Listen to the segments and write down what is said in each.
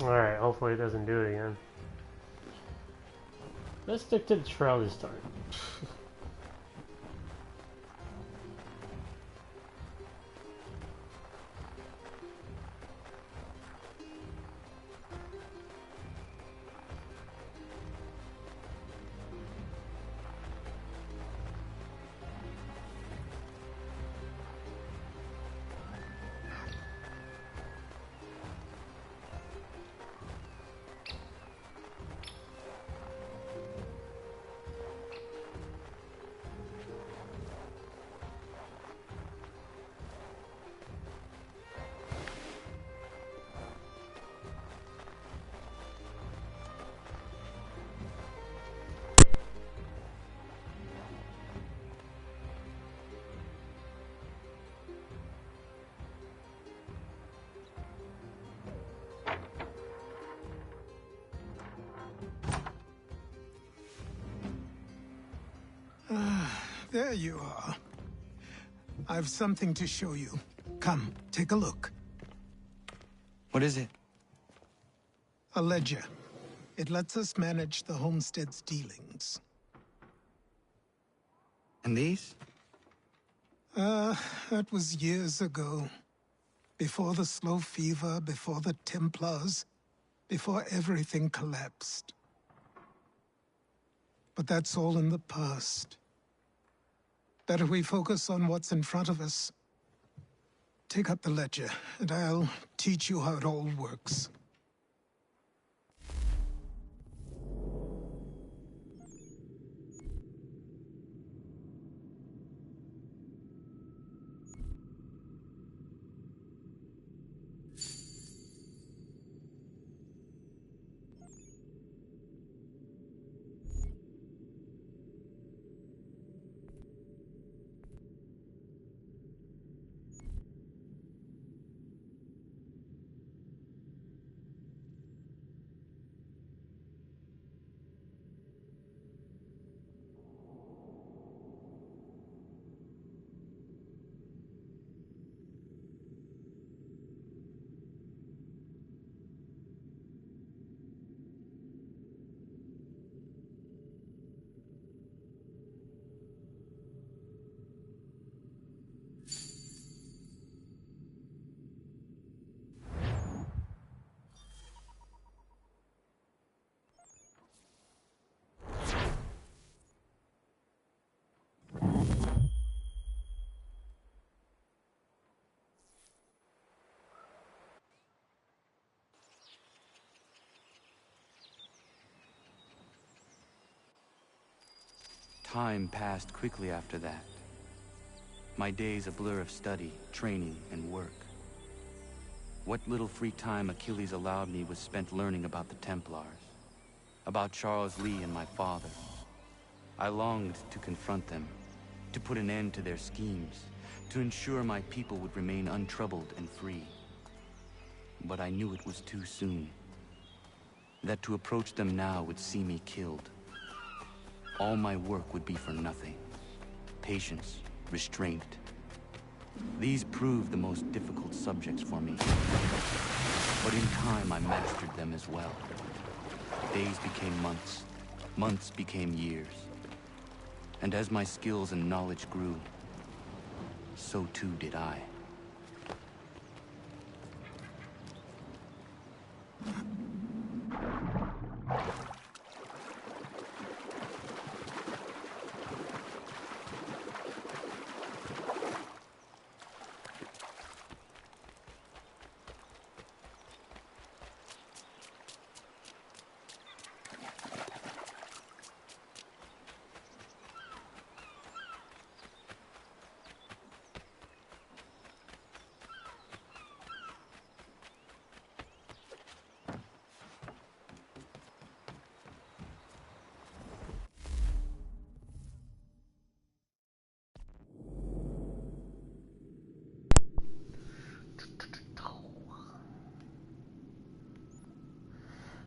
Alright, hopefully it doesn't do it again. Let's stick to the trail this time. There you are. I've something to show you. Come, take a look. What is it? A ledger. It lets us manage the homestead's dealings. And these? That was years ago. Before the Slow Fever, before the Templars, before everything collapsed. But that's all in the past. Better we focus on what's in front of us. Take up the ledger, and I'll teach you how it all works. Time passed quickly after that. My days a blur of study, training, and work. What little free time Achilles allowed me was spent learning about the Templars, about Charles Lee and my father. I longed to confront them, to put an end to their schemes, to ensure my people would remain untroubled and free. But I knew it was too soon, that to approach them now would see me killed. All my work would be for nothing. Patience, restraint. These proved the most difficult subjects for me. But in time, I mastered them as well. Days became months. Months became years. And as my skills and knowledge grew, so too did I.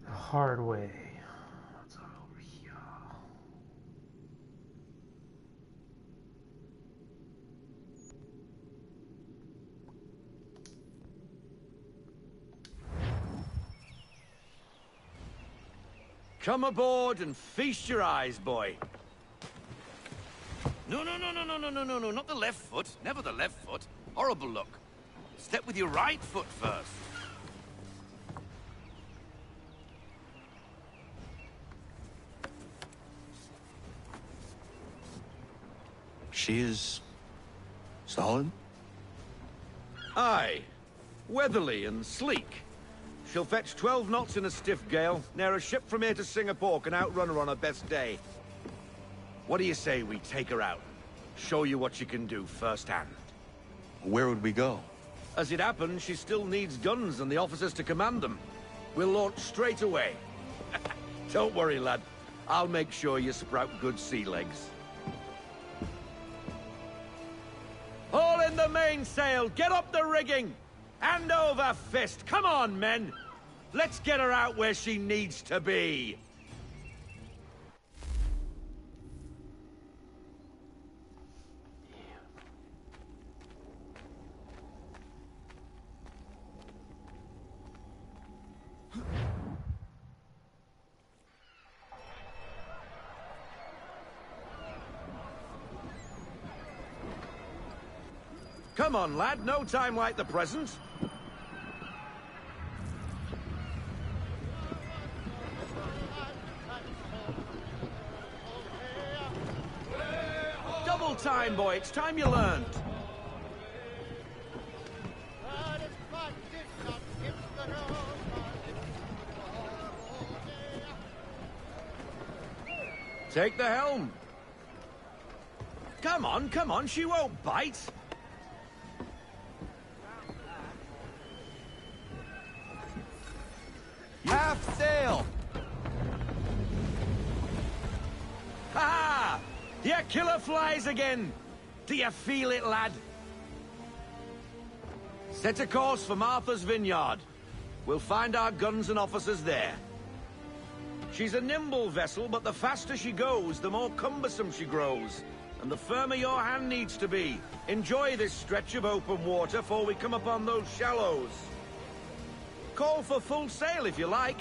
The hard way. What's over here? Come aboard and feast your eyes, boy. No, not the left foot. Never the left foot. Horrible look. Step with your right foot first. She is... solid? Aye. Weatherly and sleek. She'll fetch 12 knots in a stiff gale. Ne'er a ship from here to Singapore can outrun her on her best day. What do you say we take her out? Show you what she can do firsthand. Where would we go? As it happens, she still needs guns and the officers to command them. We'll launch straight away. Don't worry, lad. I'll make sure you sprout good sea legs. Haul in the mainsail! Get up the rigging! Hand over fist! Come on, men! Let's get her out where she needs to be! Come on, lad. No time like the present. Double time, boy. It's time you learned. Take the helm. Come on. She won't bite. Half sail! Ha-ha! Your killer flies again! Do you feel it, lad? Set a course for Martha's Vineyard. We'll find our guns and officers there. She's a nimble vessel, but the faster she goes, the more cumbersome she grows. And the firmer your hand needs to be. Enjoy this stretch of open water before we come upon those shallows. Call for full sail if you like.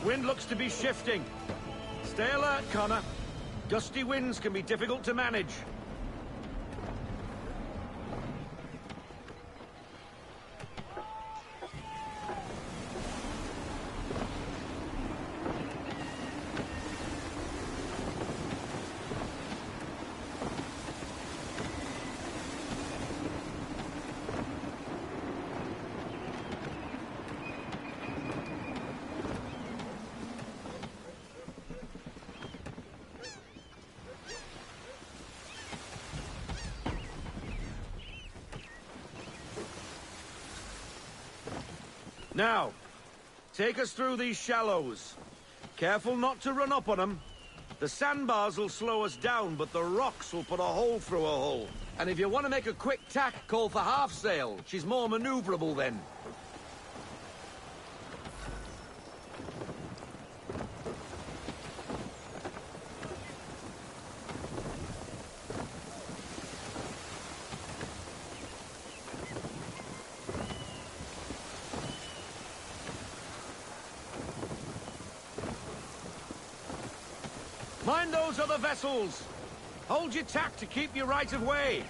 Wind looks to be shifting. Stay alert, Connor. Gusty winds can be difficult to manage. Now, take us through these shallows. Careful not to run up on them. The sandbars will slow us down, but the rocks will put a hole through a hull. And if you want to make a quick tack, call for half sail. She's more maneuverable then. Mind those other vessels! Hold your tack to keep your right of way!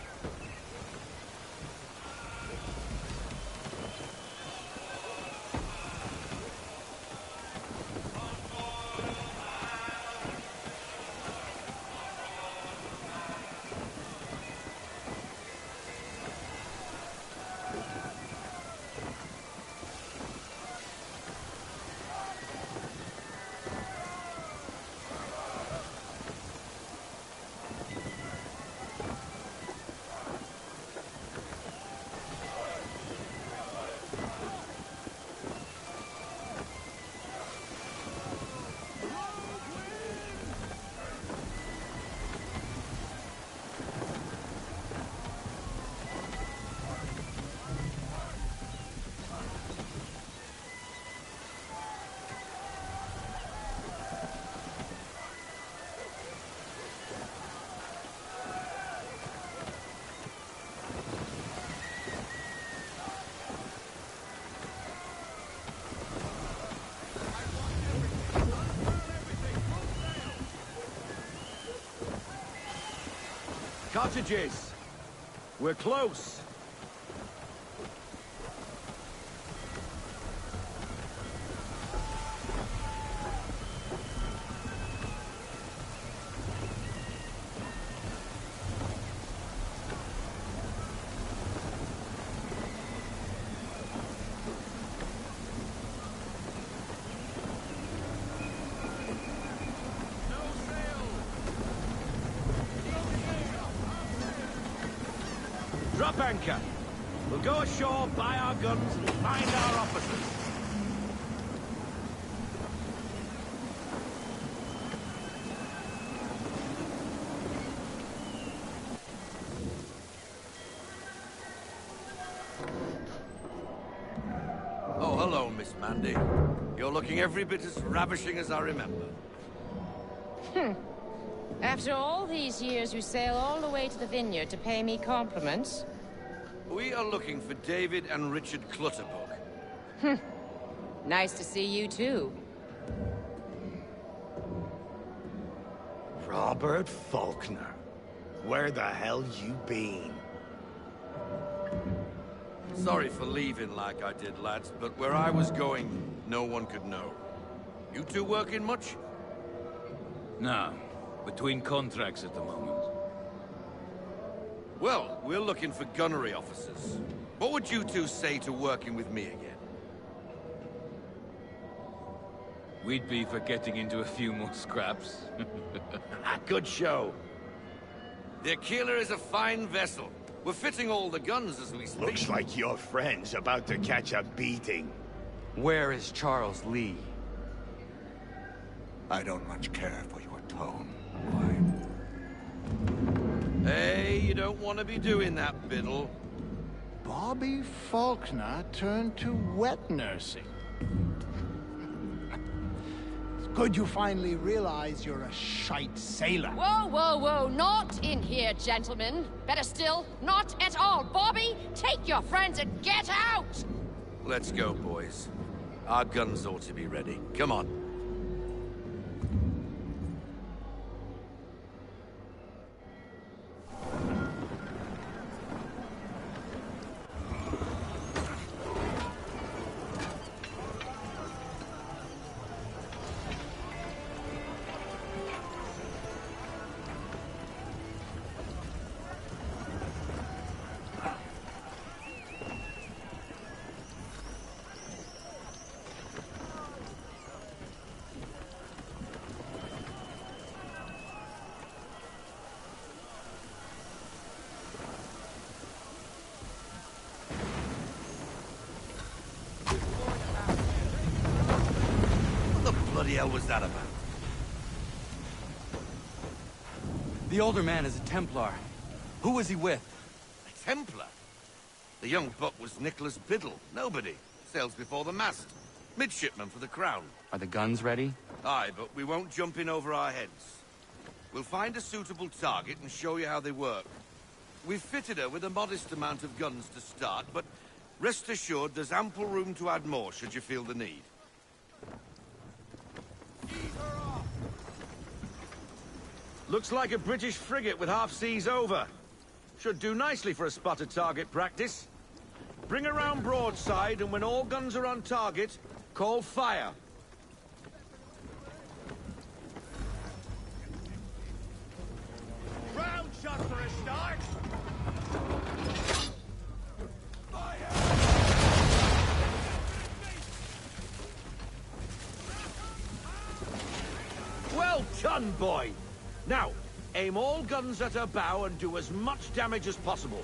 Cottages! We're close! Drop anchor. We'll go ashore, buy our guns, and find our officers. Oh, hello, Miss Mandy. You're looking every bit as ravishing as I remember. After all these years, you sail all the way to the vineyard to pay me compliments? We are looking for David and Richard Clutterbuck. Nice to see you, too. Robert Faulkner. Where the hell you been? Sorry for leaving like I did, lads, but where I was going, no one could know. You two working much? No. Between contracts at the moment. Well, we're looking for gunnery officers. What would you two say to working with me again? We'd be for getting into a few more scraps. Good show. The Aquila is a fine vessel. We're fitting all the guns as we speak. Looks like your friend's about to catch a beating. Where is Charles Lee? I don't much care for your tone. Hey, you don't want to be doing that, Biddle. Bobby Faulkner turned to wet nursing. It's good you finally realize you're a shite sailor. Whoa, whoa, whoa, not in here, gentlemen. Better still, not at all. Bobby, take your friends and get out! Let's go, boys. Our guns ought to be ready. Come on. What the hell was that about? The older man is a Templar. Who was he with? A Templar? The young buck was Nicholas Biddle. Nobody. Sails before the mast. Midshipman for the Crown. Are the guns ready? Aye, but we won't jump in over our heads. We'll find a suitable target and show you how they work. We've fitted her with a modest amount of guns to start, but rest assured there's ample room to add more should you feel the need. Looks like a British frigate with half seas over. Should do nicely for a spotted target practice. Bring her round broadside, and when all guns are on target, call fire. Round shot for a start. Well done, boy! Now, aim all guns at her bow and do as much damage as possible.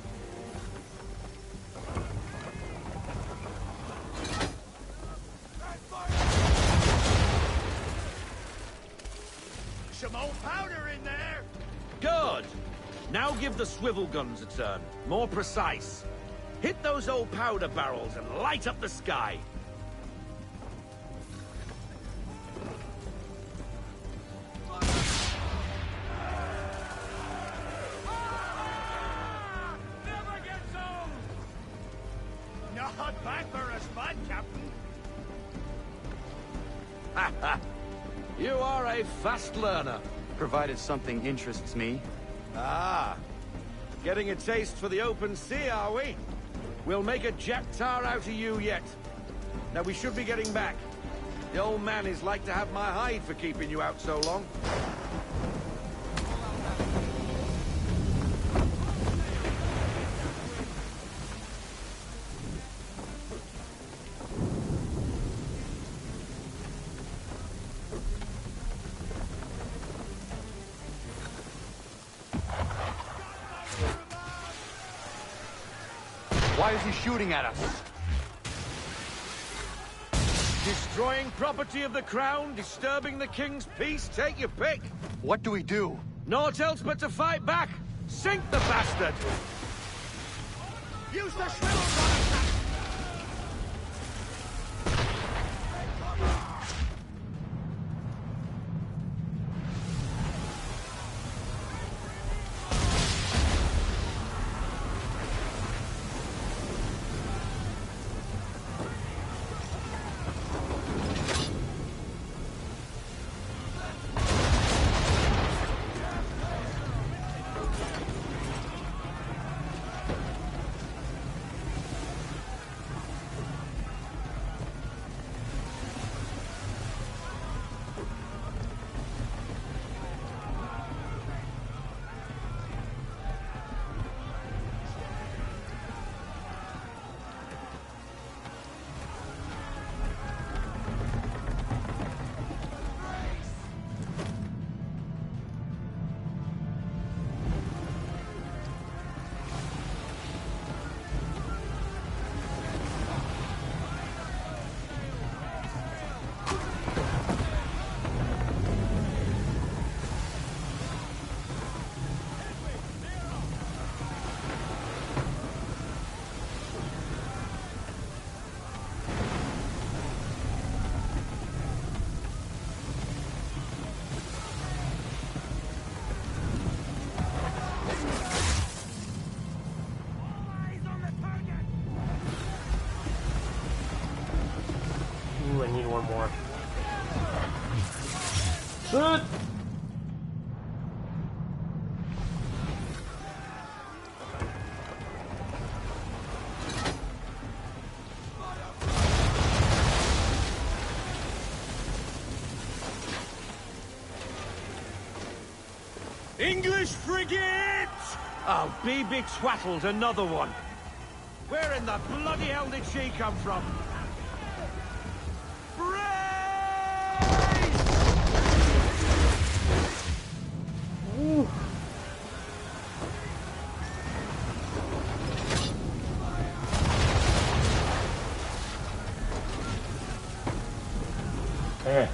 Some old powder in there! Good! Now give the swivel guns a turn. More precise. Hit those old powder barrels and light up the sky. Not bad for a spud, Captain. Ha ha! You are a fast learner. Provided something interests me. Ah, Getting a taste for the open sea, are we? We'll make a jet tar out of you yet. Now we should be getting back. The old man is like to have my hide for keeping you out so long. Why is he shooting at us? Destroying property of the crown, disturbing the king's peace, take your pick. What do we do? Naught else but to fight back. Sink the bastard! Use the shrivels on us! Ooh, I need one more. English frigate! Oh, BB Twattled, another one. Where in the bloody hell did she come from? Ooh. Eh.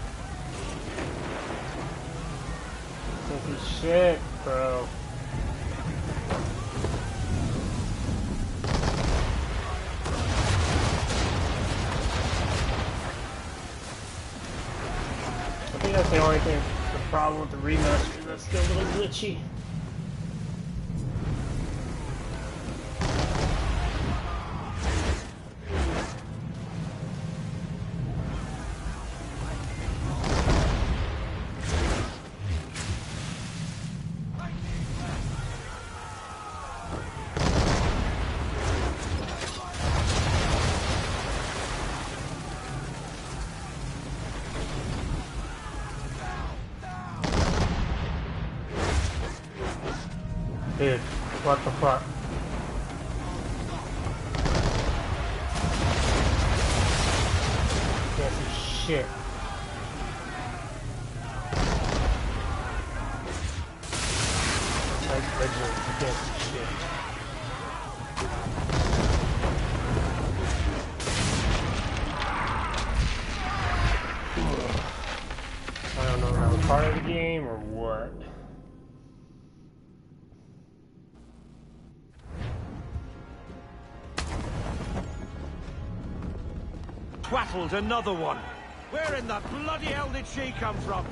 Stinky shit, bro. I think that's the only thing, the problem with the remaster, that's still a little glitchy. Dude, what the fuck? Can't see shit. Like legend, you can't see shit. I don't know if that was part of the game or what. Twattled, another one. Where in the bloody hell did she come from?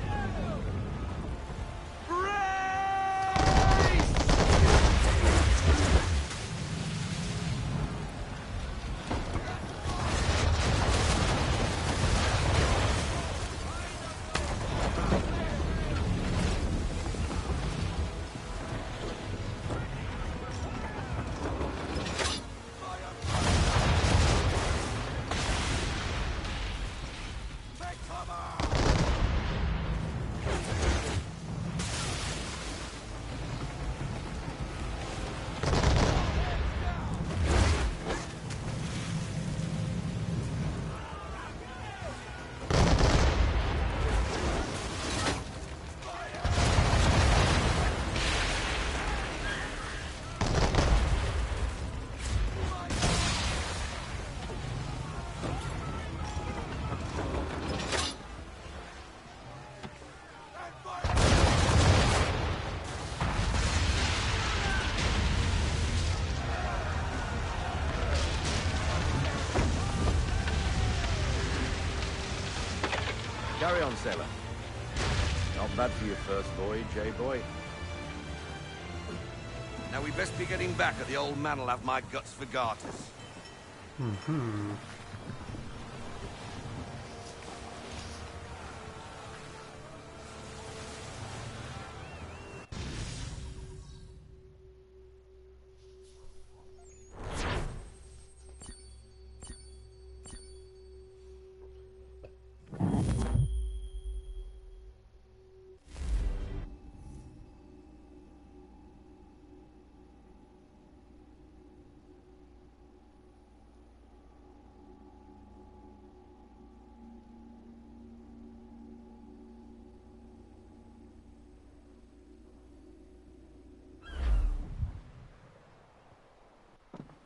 Carry on, sailor. Not bad for your first voyage, eh, boy? Now we best be getting back, or the old man'll have my guts for garters.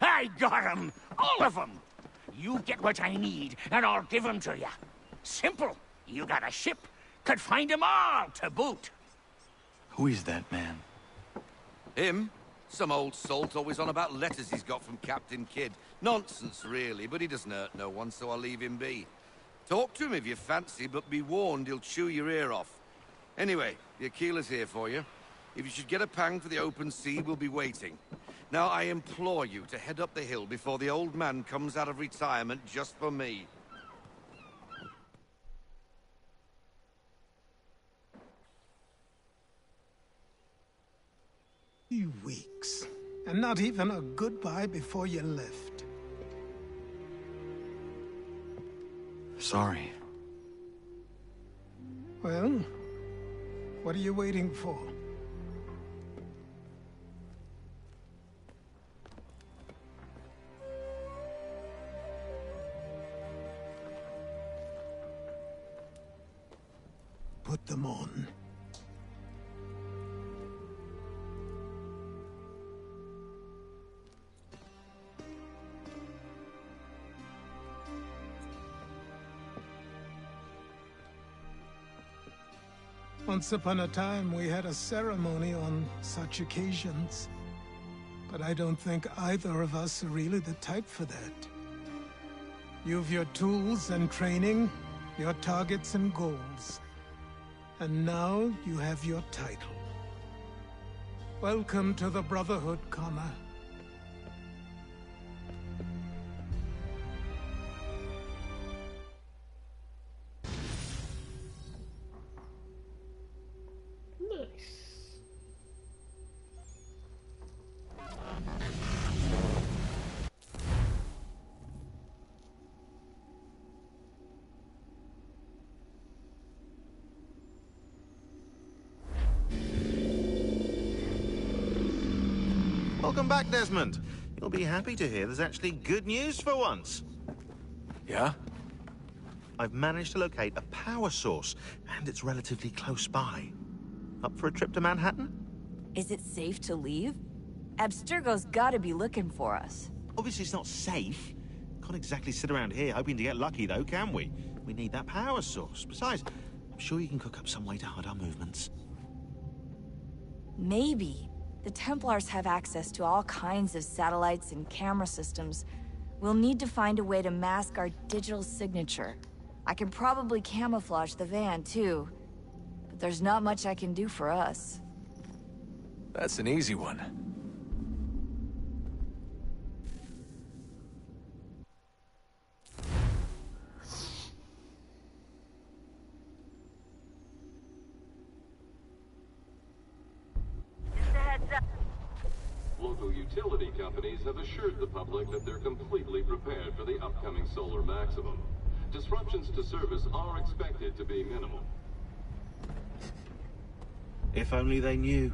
I got 'em! All of 'em! You get what I need, and I'll give 'em to you. Simple. You got a ship. Could find 'em all to boot. Who is that man? Him? Some old salt always on about letters he's got from Captain Kidd. Nonsense, really, but he doesn't hurt no one, so I'll leave him be. Talk to him if you fancy, but be warned he'll chew your ear off. Anyway, the Aquila's here for you. If you should get a pang for the open sea, we'll be waiting. Now, I implore you to head up the hill before the old man comes out of retirement just for me. You weeks. And not even a goodbye before you left. Sorry. Well, what are you waiting for? Put them on. Once upon a time, we had a ceremony on such occasions. But I don't think either of us are really the type for that. You've your tools and training, your targets and goals. And now you have your title. Welcome to the Brotherhood, Connor. Nice. Welcome back, Desmond. You'll be happy to hear there's actually good news for once. Yeah? I've managed to locate a power source, and it's relatively close by. Up for a trip to Manhattan? Is it safe to leave? Abstergo's gotta be looking for us. Obviously it's not safe. Can't exactly sit around here hoping to get lucky, though, can we? We need that power source. Besides, I'm sure you can cook up some way to hide our movements. Maybe. The Templars have access to all kinds of satellites and camera systems. We'll need to find a way to mask our digital signature. I can probably camouflage the van, too. But there's not much I can do for us. That's an easy one. Local utility companies have assured the public that they're completely prepared for the upcoming solar maximum. Disruptions to service are expected to be minimal. If only they knew.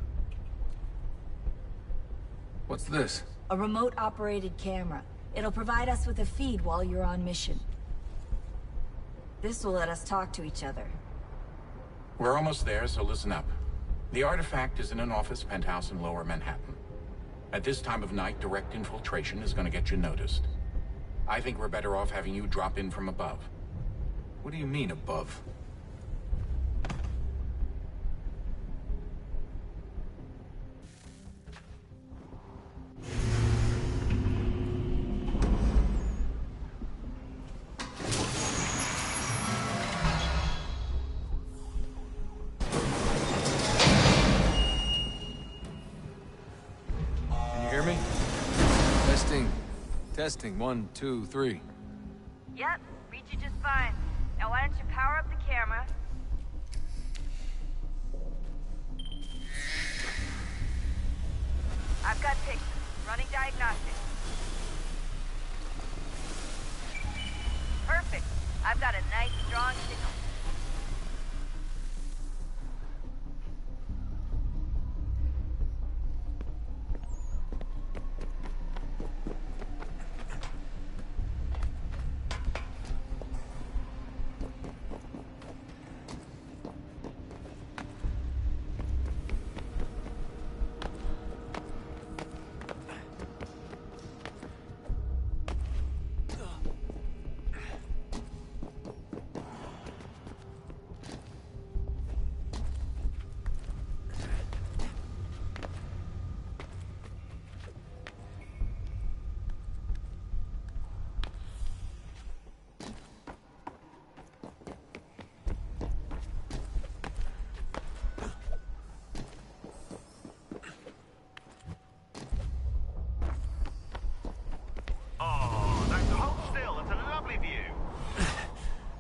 What's this? A remote-operated camera. It'll provide us with a feed while you're on mission. This will let us talk to each other. We're almost there, so listen up. The artifact is in an office penthouse in Lower Manhattan. At this time of night, direct infiltration is going to get you noticed. I think we're better off having you drop in from above. What do you mean, above? Testing. Testing. 1, 2, 3. Yep, read you just fine. Now why don't you power up the camera? I've got pictures. Running diagnostics. Perfect. I've got a nice, strong signal.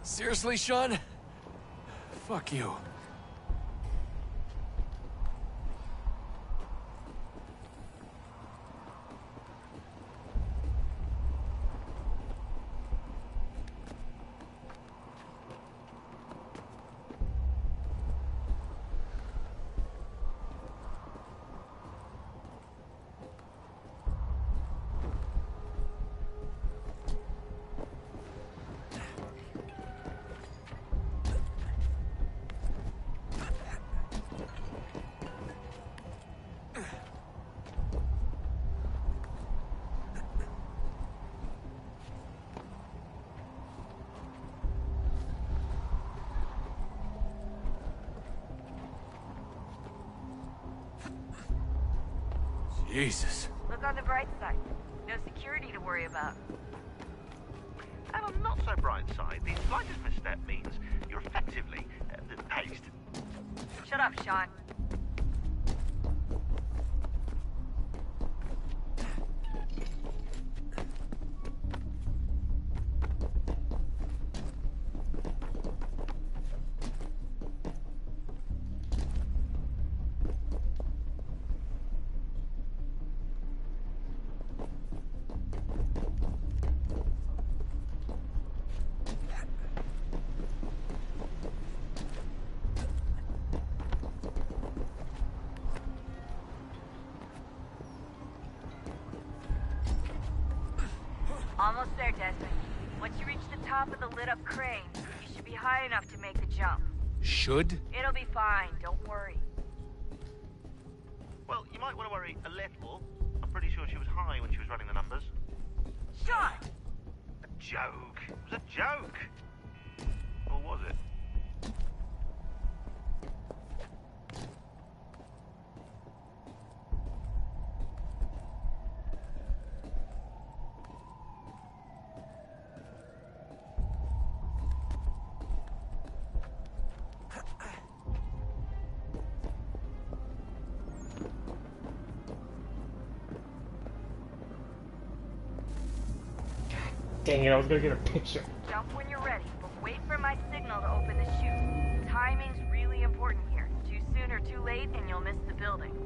Seriously, Sean? Fuck you. Jesus. Look on the bright side. No security to worry about. And on the not so bright side, the slightest misstep means you're effectively hazed. Shut up, Sean. Almost there, Desmond. Once you reach the top of the lit-up crane, you should be high enough to make the jump. Should? It'll be fine, don't worry. Well, you might want to worry a little. I'm pretty sure she was high when she was running the numbers. Sean! A joke. It was a joke. Or was it? Dang it, I was gonna get a picture. Jump when you're ready, but wait for my signal to open the chute. Timing's really important here. Too soon or too late, and you'll miss the building.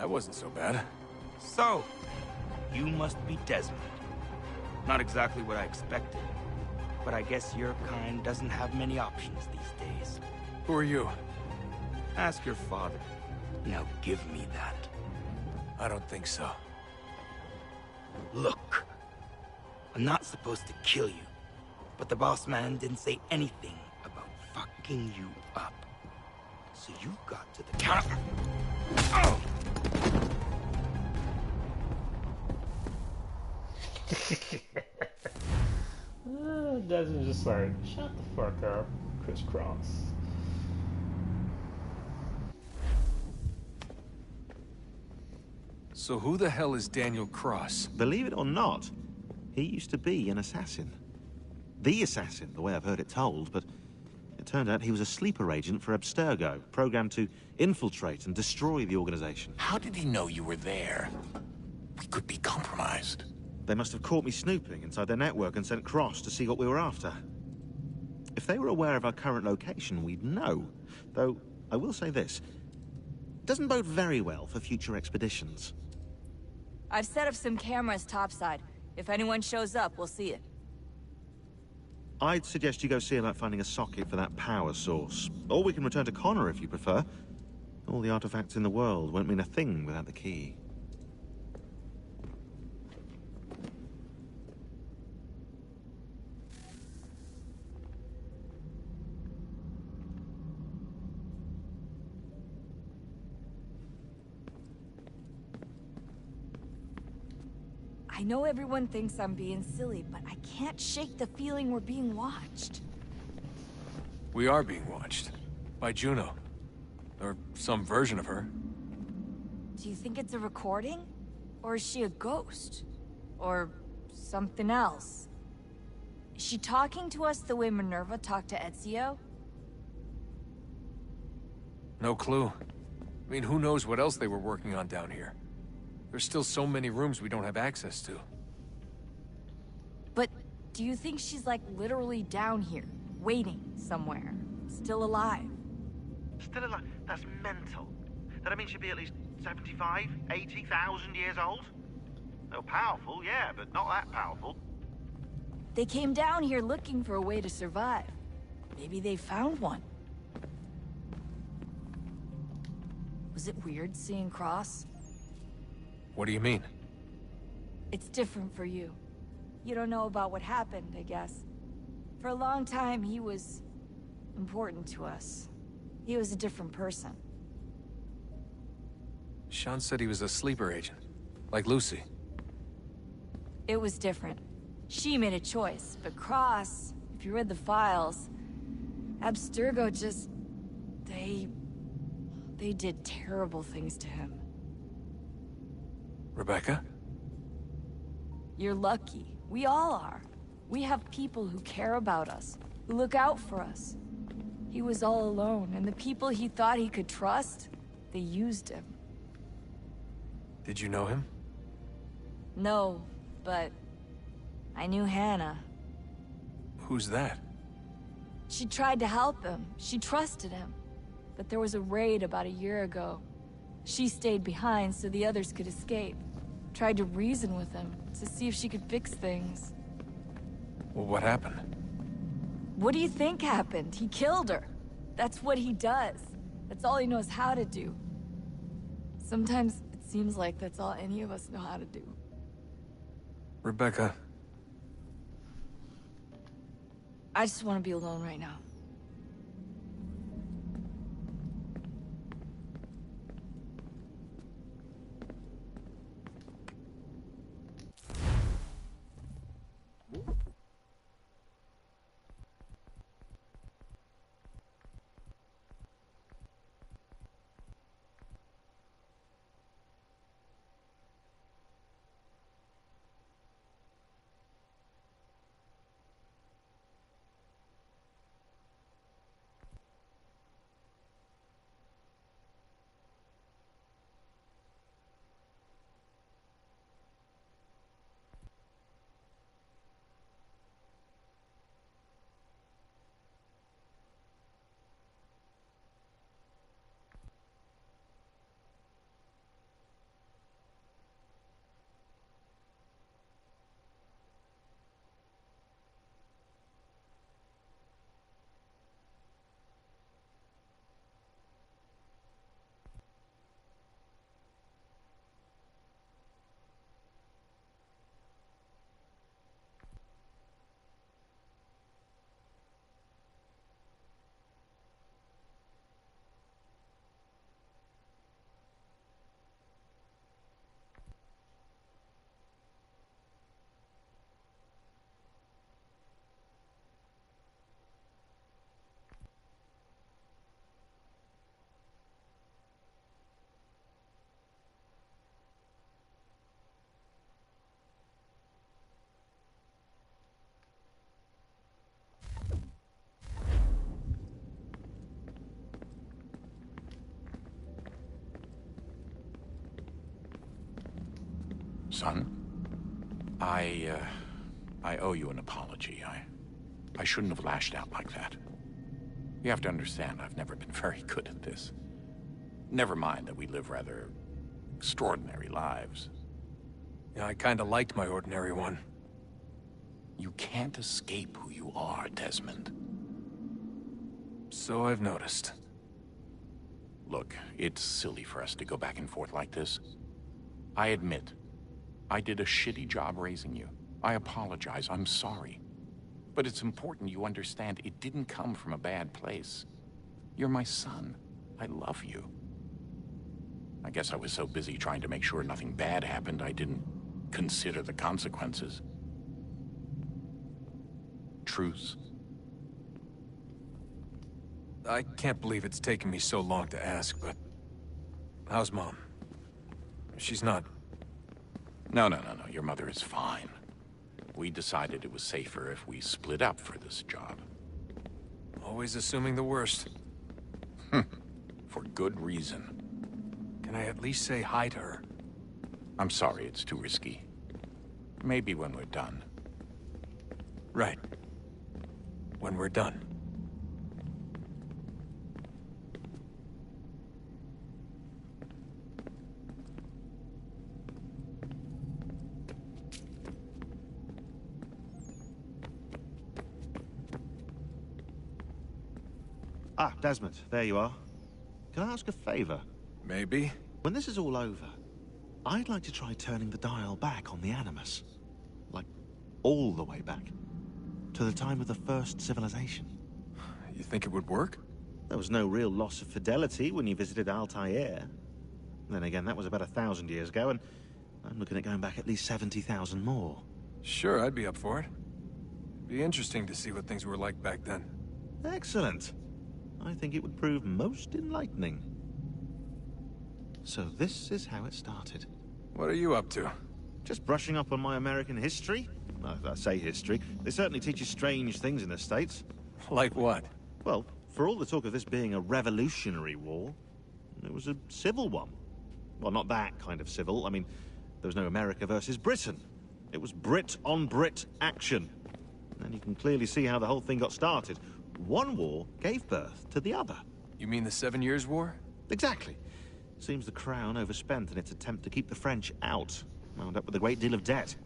That wasn't so bad. So, you must be Desmond. Not exactly what I expected, but I guess your kind doesn't have many options these days. Who are you? Ask your father. Now give me that. I don't think so. Look, I'm not supposed to kill you, but the boss man didn't say anything about fucking you up. So you got to the counter. Oh! Desmond's just like, shut the fuck up, Crisscross. So who the hell is Daniel Cross? Believe it or not, he used to be an assassin. The assassin, the way I've heard it told, but it turned out he was a sleeper agent for Abstergo, programmed to infiltrate and destroy the organization. How did he know you were there? We could be compromised. They must have caught me snooping inside their network and sent Cross to see what we were after. If they were aware of our current location, we'd know. Though, I will say this. It doesn't bode very well for future expeditions. I've set up some cameras topside. If anyone shows up, we'll see it. I'd suggest you go see about finding a socket for that power source. Or we can return to Connor if you prefer. All the artifacts in the world won't mean a thing without the key. I know everyone thinks I'm being silly, but I can't shake the feeling we're being watched. We are being watched. By Juno. Or some version of her. Do you think it's a recording? Or is she a ghost? Or something else? Is she talking to us the way Minerva talked to Ezio? No clue. I mean, who knows what else they were working on down here? There's still so many rooms we don't have access to. But do you think she's like literally down here, waiting somewhere, still alive? Still alive? That's mental. That means she'd be at least 75, 80,000 years old? They're powerful, yeah, but not that powerful. They came down here looking for a way to survive. Maybe they found one. Was it weird seeing Cross? What do you mean? It's different for you. You don't know about what happened, I guess. For a long time, he was important to us. He was a different person. Sean said he was a sleeper agent. Like Lucy. It was different. She made a choice, but Cross, if you read the files, Abstergo just... They did terrible things to him. Rebecca? You're lucky. We all are. We have people who care about us, who look out for us. He was all alone, and the people he thought he could trust, they used him. Did you know him? No, but I knew Hannah. Who's that? She tried to help him. She trusted him. But there was a raid about a year ago. She stayed behind so the others could escape. Tried to reason with him, to see if she could fix things. Well, what happened? What do you think happened? He killed her. That's what he does. That's all he knows how to do. Sometimes it seems like that's all any of us know how to do. Rebecca. I just want to be alone right now. Son, I owe you an apology. I shouldn't have lashed out like that. You have to understand, I've never been very good at this. Never mind that we live rather extraordinary lives. Yeah, I kinda liked my ordinary one. You can't escape who you are, Desmond. So I've noticed. Look, it's silly for us to go back and forth like this. I admit, I did a shitty job raising you. I apologize, I'm sorry. But it's important you understand it didn't come from a bad place. You're my son. I love you. I guess I was so busy trying to make sure nothing bad happened, I didn't consider the consequences. Truce. I can't believe it's taken me so long to ask, but... how's Mom? She's not... No. Your mother is fine. We decided it was safer if we split up for this job. Always assuming the worst. For good reason. Can I at least say hi to her? I'm sorry, it's too risky. Maybe when we're done. Right. When we're done. Ah, Desmond, there you are. Can I ask a favor? Maybe. When this is all over, I'd like to try turning the dial back on the Animus. Like, all the way back. To the time of the first civilization. You think it would work? There was no real loss of fidelity when you visited Altair. Then again, that was about 1,000 years ago, and I'm looking at going back at least 70,000 more. Sure, I'd be up for it. Be interesting to see what things were like back then. Excellent. I think it would prove most enlightening. So this is how it started. What are you up to? Just brushing up on my American history. Well, I say history. They certainly teach you strange things in the States. Like what? Well, for all the talk of this being a revolutionary war, it was a civil one. Well, not that kind of civil. I mean, there was no America versus Britain. It was Brit on Brit action. And you can clearly see how the whole thing got started. One war gave birth to the other. You mean the 7 Years' War? Exactly. Seems the Crown overspent in its attempt to keep the French out. Wound up with a great deal of debt.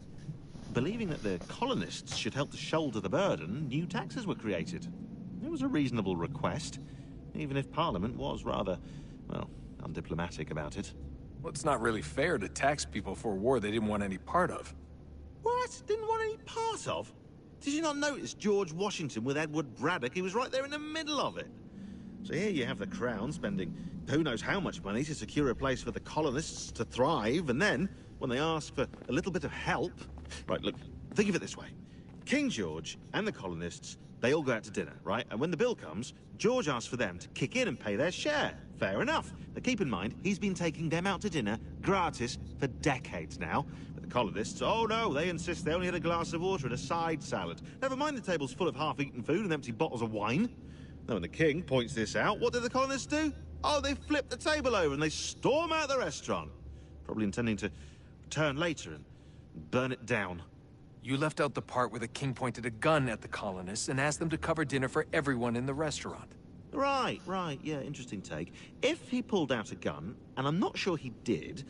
Believing that the colonists should help to shoulder the burden, new taxes were created. It was a reasonable request, even if Parliament was rather, well, undiplomatic about it. Well, it's not really fair to tax people for a war they didn't want any part of. What? Didn't want any part of? Did you not notice George Washington with Edward Braddock? He was right there in the middle of it. So here you have the Crown spending who knows how much money to secure a place for the colonists to thrive, and then, when they ask for a little bit of help... Right, look, think of it this way. King George and the colonists, they all go out to dinner, right? And when the bill comes, George asks for them to kick in and pay their share. Fair enough. But keep in mind, he's been taking them out to dinner gratis for decades now. But the colonists, oh no, they insist they only had a glass of water and a side salad. Never mind the table's full of half-eaten food and empty bottles of wine. Now, when the king points this out, what do the colonists do? Oh, they flip the table over and they storm out the restaurant. Probably intending to return later and burn it down. You left out the part where the king pointed a gun at the colonists and asked them to cover dinner for everyone in the restaurant. Right, yeah, interesting take. If he pulled out a gun, and I'm not sure he did,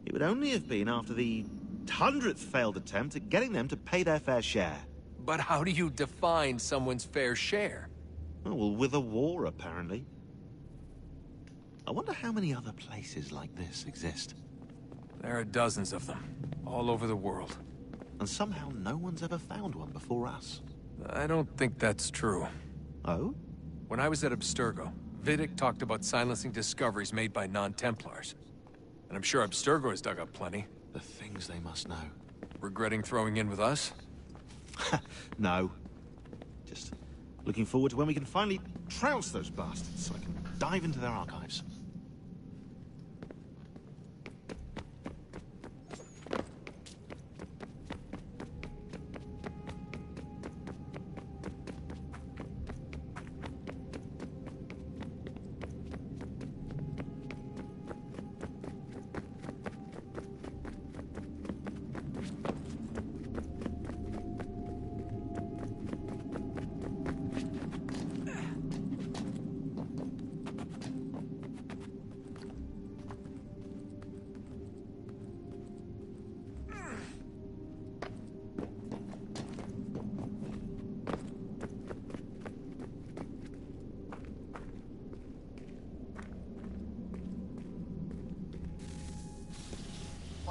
it would only have been after the 100th failed attempt at getting them to pay their fair share. But how do you define someone's fair share? Oh, well, with a war, apparently. I wonder how many other places like this exist. There are dozens of them, all over the world. And somehow no one's ever found one before us. I don't think that's true. Oh? When I was at Abstergo, Vidic talked about silencing discoveries made by non-Templars. And I'm sure Abstergo has dug up plenty. The things they must know. Regretting throwing in with us? No. Just looking forward to when we can finally trounce those bastards so I can dive into their archives.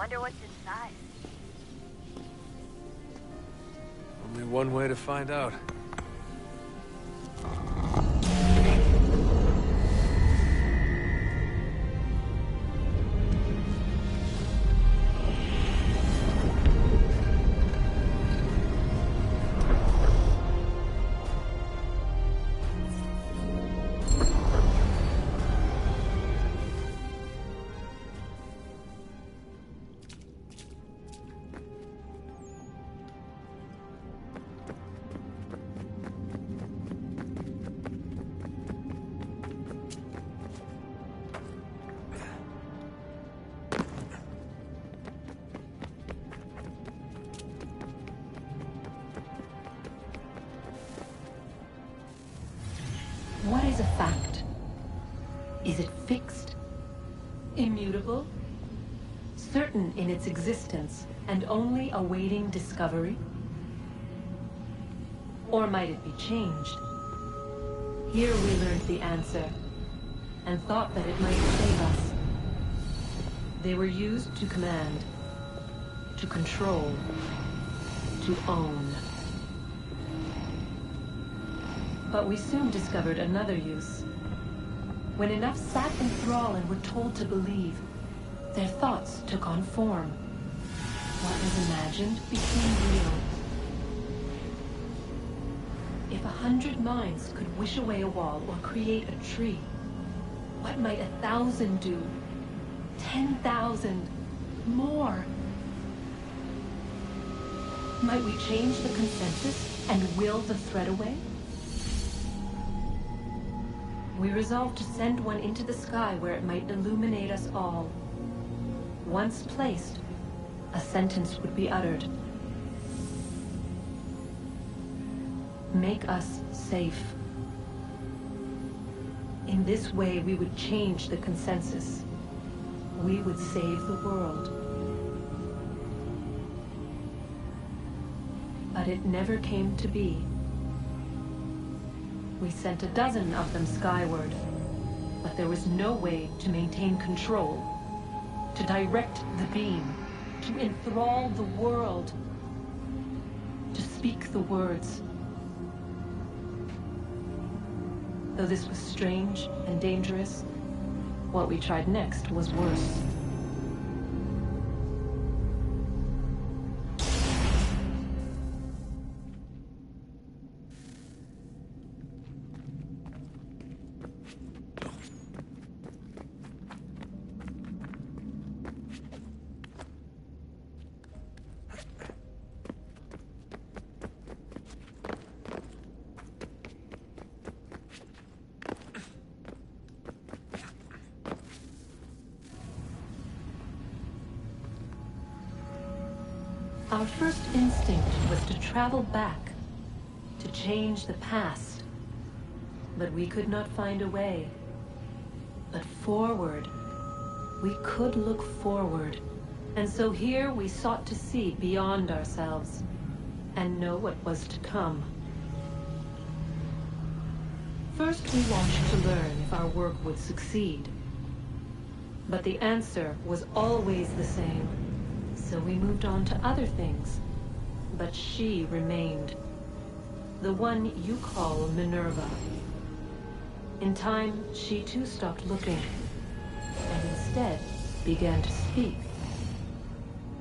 Wonder what's inside. Only one way to find out. What is a fact? Is it fixed? Immutable? Certain in its existence and only awaiting discovery? Or might it be changed? Here we learned the answer, and thought that it might save us. They were used to command, to control, to own. But we soon discovered another use. When enough sat in thrall and were told to believe, their thoughts took on form. What was imagined became real. If 100 minds could wish away a wall or create a tree, what might 1,000 do? 10,000? More? Might we change the consensus and will the thread away? We resolved to send one into the sky where it might illuminate us all. Once placed, a sentence would be uttered. Make us safe. In this way, we would change the consensus. We would save the world. But it never came to be. We sent a dozen of them skyward, but there was no way to maintain control, to direct the beam, to enthrall the world, to speak the words. Though this was strange and dangerous, what we tried next was worse. Our first instinct was to travel back, to change the past. But we could not find a way. But forward, we could look forward. And so here we sought to see beyond ourselves, and know what was to come. First we watched to learn if our work would succeed. But the answer was always the same. So we moved on to other things, but she remained. The one you call Minerva. In time, she too stopped looking, and instead began to speak.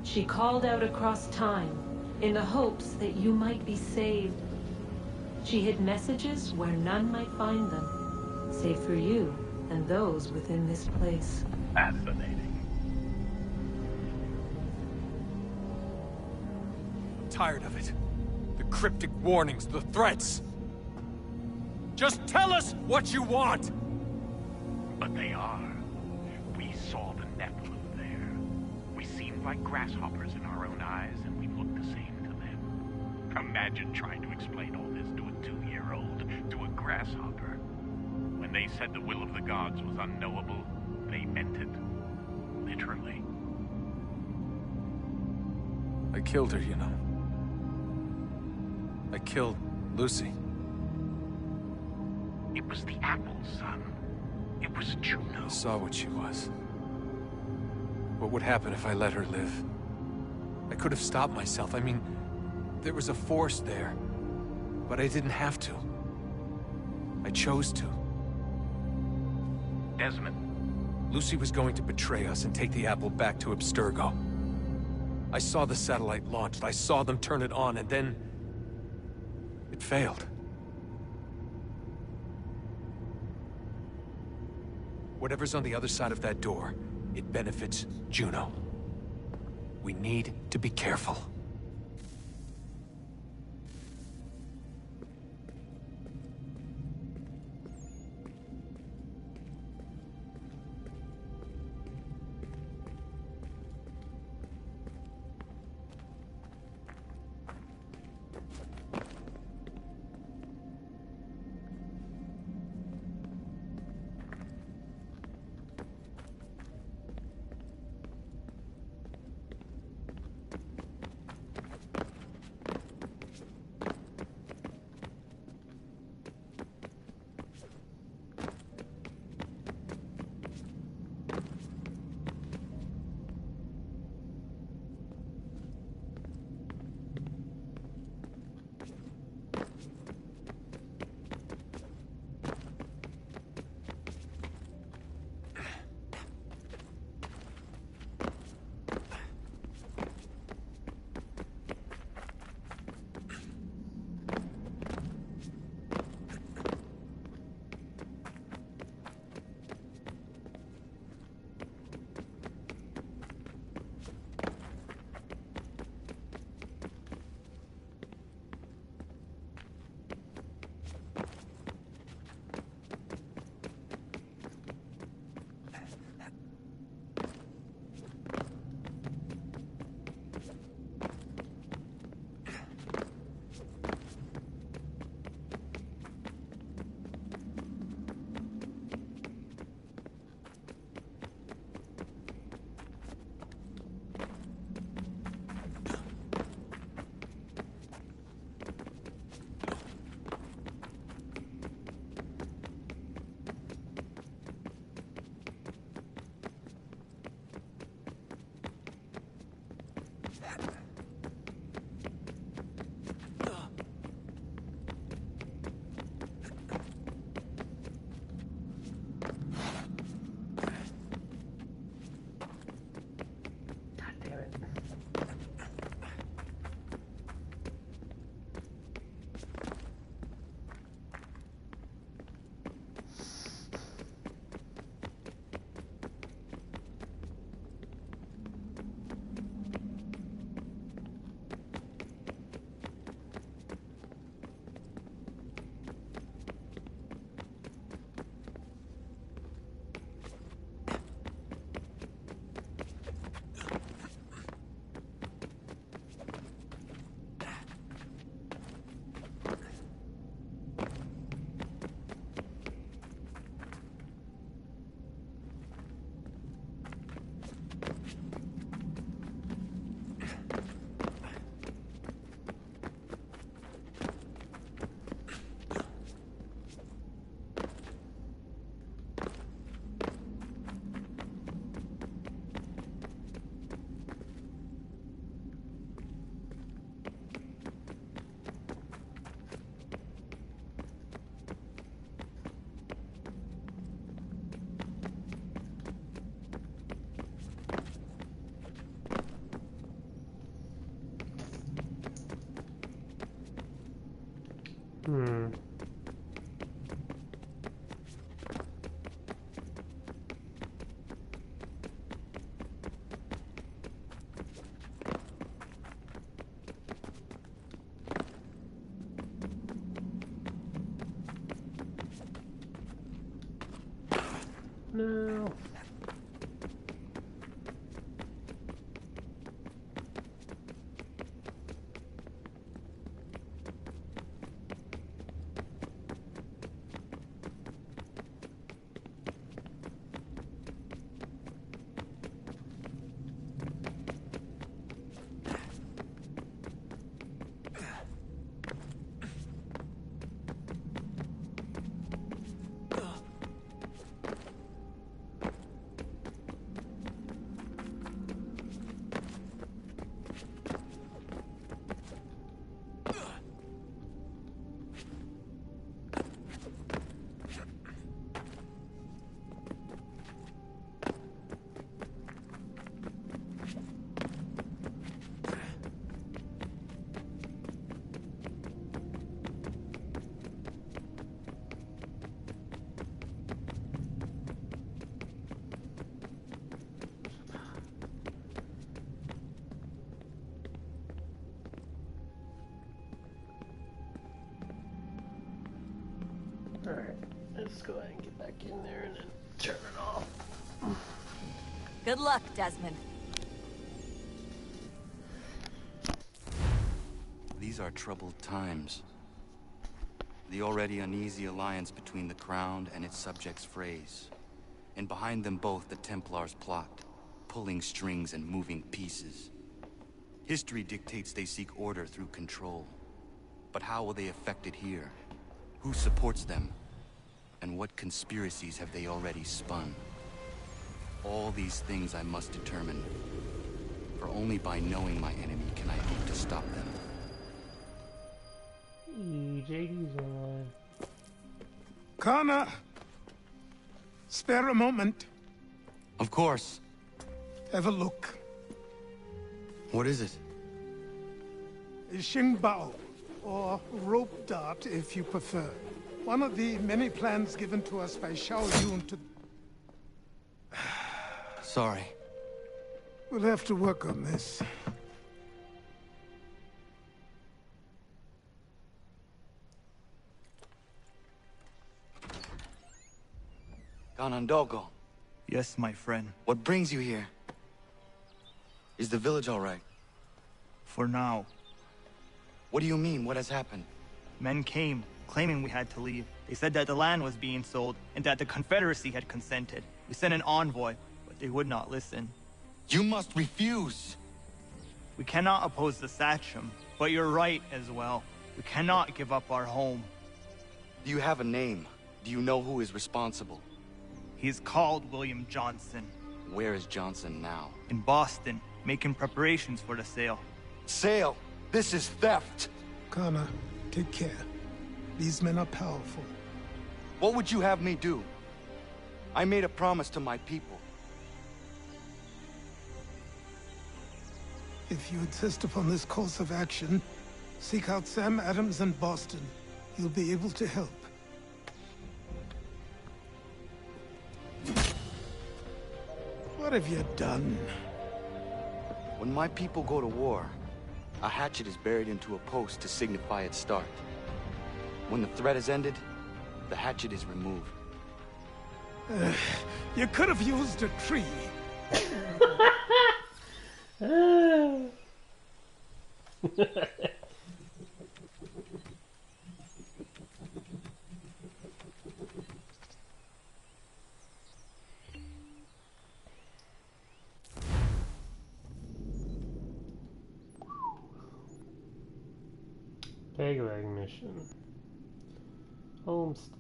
She called out across time, in the hopes that you might be saved. She hid messages where none might find them, save for you and those within this place. Fascinating. Tired of it. The cryptic warnings, the threats. Just tell us what you want! But they are. We saw the Nephilim there. We seemed like grasshoppers in our own eyes, and we looked the same to them. Imagine trying to explain all this to a 2-year-old, to a grasshopper. When they said the will of the gods was unknowable, they meant it. Literally. I killed her, you know. I killed Lucy. It was the apple, son. It was Juno. I saw what she was. What would happen if I let her live? I could have stopped myself. I mean, there was a force there. But I didn't have to. I chose to. Desmond. Lucy was going to betray us and take the apple back to Abstergo. I saw the satellite launched. I saw them turn it on, and then... it failed. Whatever's on the other side of that door, it benefits Juno. We need to be careful. No. Let's go ahead and get back in there and then turn it off. Good luck, Desmond. These are troubled times. The already uneasy alliance between the Crown and its subjects frays. And behind them both the Templars plot, pulling strings and moving pieces. History dictates they seek order through control. But how will they affect it here? Who supports them? And what conspiracies have they already spun? All these things I must determine. For only by knowing my enemy can I hope to stop them. JD's online. Connor! Spare a moment. Of course. Have a look. What is it? A Xingbao, or rope dart if you prefer. One of the many plans given to us by Xiao Yun to... Sorry. We'll have to work on this. Ganondogo. Yes, my friend. What brings you here? Is the village all right? For now. What do you mean? What has happened? Men came, claiming we had to leave. They said that the land was being sold, and that the Confederacy had consented. We sent an envoy, but they would not listen. You must refuse! We cannot oppose the Sachem, but you're right as well. We cannot give up our home. Do you have a name? Do you know who is responsible? He is called William Johnson. Where is Johnson now? In Boston, making preparations for the sale. Sale? This is theft! Connor, take care. These men are powerful. What would you have me do? I made a promise to my people. If you insist upon this course of action, seek out Sam Adams in Boston. He'll be able to help. What have you done? When my people go to war, a hatchet is buried into a post to signify its start. When the threat is ended, the hatchet is removed. You could have used a tree. Peg-leg mission. Homestead.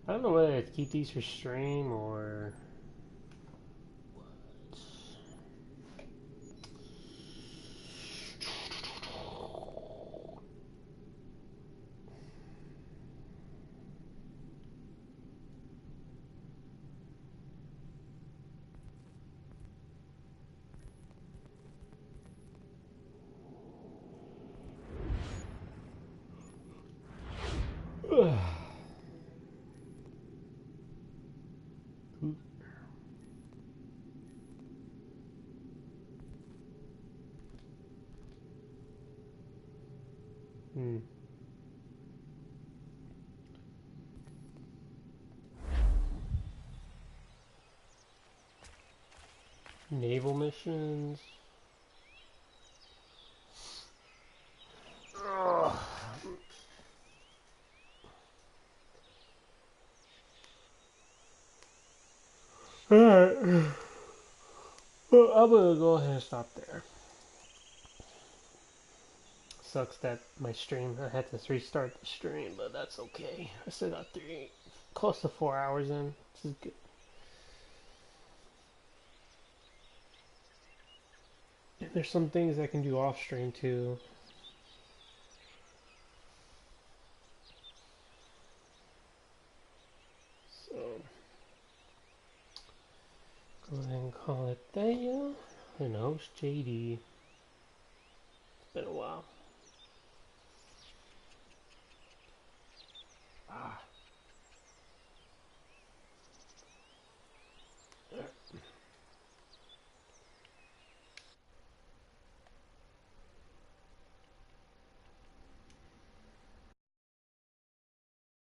I don't know whether to keep these for stream or what. Naval missions. Ugh. Alright. Well, I'm gonna go ahead and stop there. Sucks that my stream, I had to restart the stream, but that's okay. I still got close to 4 hours in. This is good. And there's some things I can do off stream too. So, go ahead and call it there. And host JD. It's been a while.